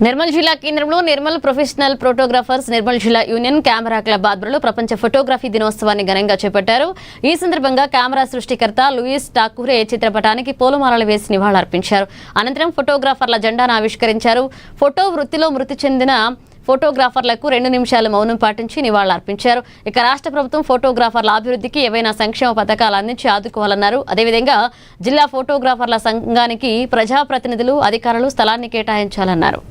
నిర్మల్ జిల్లా కేంద్రంలో Nirmal professional photographers Nirmal జిల్లా యూనియన్ కెమెరా క్లబ్ ఆధ్వర్యంలో ప్రపంచ ఫోటోగ్రఫీ దినోత్సవాన్ని ఘనంగా చేపట్టారు। ఈ సందర్భంగా కెమెరా సృష్టికర్త లూయిస్ టాకూరే చిత్రపటానికి పూలమాలలు వేసి నివాళులర్పించారు। అనంతరం ఫోటోగ్రాఫర్ల జెండాను ఆవిష్కరించారు। ఫోటో వృత్తిలో మృతి చెందిన ఫోటోగ్రాఫర్లకు 2 నిమిషాలు మౌనం పాటించి నివాళులర్పించారు। ఇక రాష్ట్ర ప్రభుత్వం ఫోటోగ్రాఫర్ల అభివృద్ధికి ఏవైనా సంక్షేమ పథకాలు అందించి ఆదుకోవాలన్నారు। అదేవిధంగా జిల్లా ఫోటోగ్రాఫర్ల సంఘానికి ప్రజాప్రతినిధులు అధికారులు స్థలాన్ని కేటాయించాలన్నారు।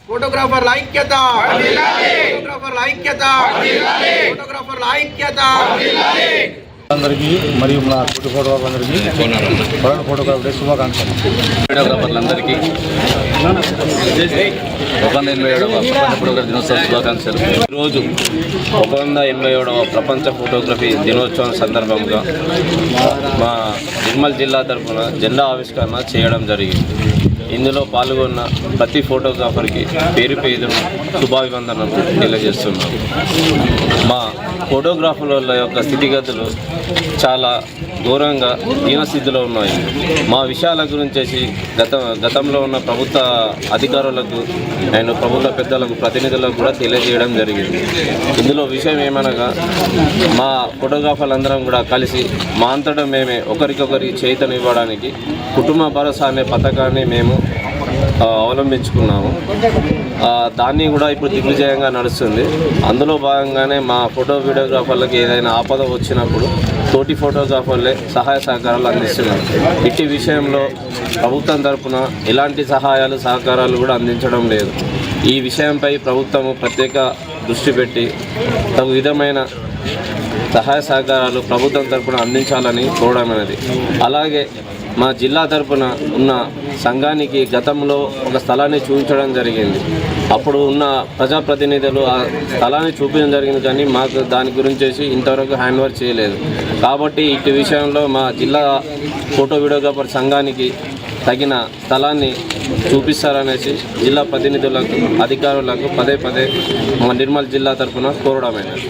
ఫోటోగ్రాఫర్ల ఐక్యత, ఫోటోగ్రాఫర్ల ఐక్యత, ఫోటోగ్రాఫర్ల ఐక్యత అందరికీ మరియు నా ఫోటోగ్రాఫర్లందరికీ ఫోటోగ్రాఫర్ డే శుభాకాంక్షలు। ఫోటోగ్రాఫర్లందరికీ 187వ ప్రపంచ ఫోటోగ్రఫీ దినోత్సవ శుభాకాంక్షలు। ఈరోజు 187వ ప్రపంచ ఫోటోగ్రఫీ దినోత్సవం సందర్భంగా మా నిర్మల్ జిల్లా తరఫున జెండా ఆవిష్కరణ చేయడం జరిగింది। ఇందులో పాల్గొన్న ప్రతి ఫోటోగ్రాఫర్కి పేరు శుభాభివందనలు తెలియజేస్తున్నాం। మా ఫోటోగ్రాఫర్ల యొక్క స్థితిగతులు చాలా ఘోరంగా దీనస్థితిలో ఉన్నాయి। మా విషయాల గురించి గతంలో ఉన్న ప్రభుత్వ అధికారులకు అండ్ ప్రభుత్వ పెద్దలకు ప్రతినిధులకు కూడా తెలియజేయడం జరిగింది। ఇందులో విషయం ఏమనగా మా ఫోటోగ్రాఫర్లందరం కూడా కలిసి మా అంతటా మేమే ఒకరికొకరి చేతనివ్వడానికి కుటుంబ భరోసా అనే పథకాన్ని మేము అవలంబించుకున్నాము। దాన్ని కూడా ఇప్పుడు దిగ్విజయంగా నడుస్తుంది। అందులో భాగంగానే మా వీడియోగ్రాఫర్లకు ఏదైనా ఆపద వచ్చినప్పుడు తోటి ఫోటోగ్రాఫర్లే సహాయ సహకారాలు అందిస్తున్నారు। ఇట్టి విషయంలో ప్రభుత్వం తరపున ఎలాంటి సహాయాలు సహకారాలు కూడా అందించడం లేదు। ఈ విషయంపై ప్రభుత్వము ప్రత్యేక దృష్టి పెట్టి తగు విధమైన సహాయ సహకారాలు ప్రభుత్వం తరపున అందించాలని కోరడమైనది। అలాగే మా జిల్లా తరపున ఉన్న సంఘానికి గతంలో ఒక స్థలాన్ని చూపించడం జరిగింది। అప్పుడు ఉన్న ప్రజాప్రతినిధులు ఆ స్థలాన్ని చూపించడం జరిగింది, కానీ మాకు దాని గురించి ఇంతవరకు హ్యాండ్ ఓవర్ చేయలేదు। కాబట్టి ఇటు విషయంలో మా జిల్లా వీడియోగ్రాఫర్ సంఘానికి తగిన స్థలాన్ని చూపిస్తారనేసి జిల్లా ప్రతినిధులకు అధికారులకు పదే మా నిర్మల్ జిల్లా తరపున కోరడమైనది।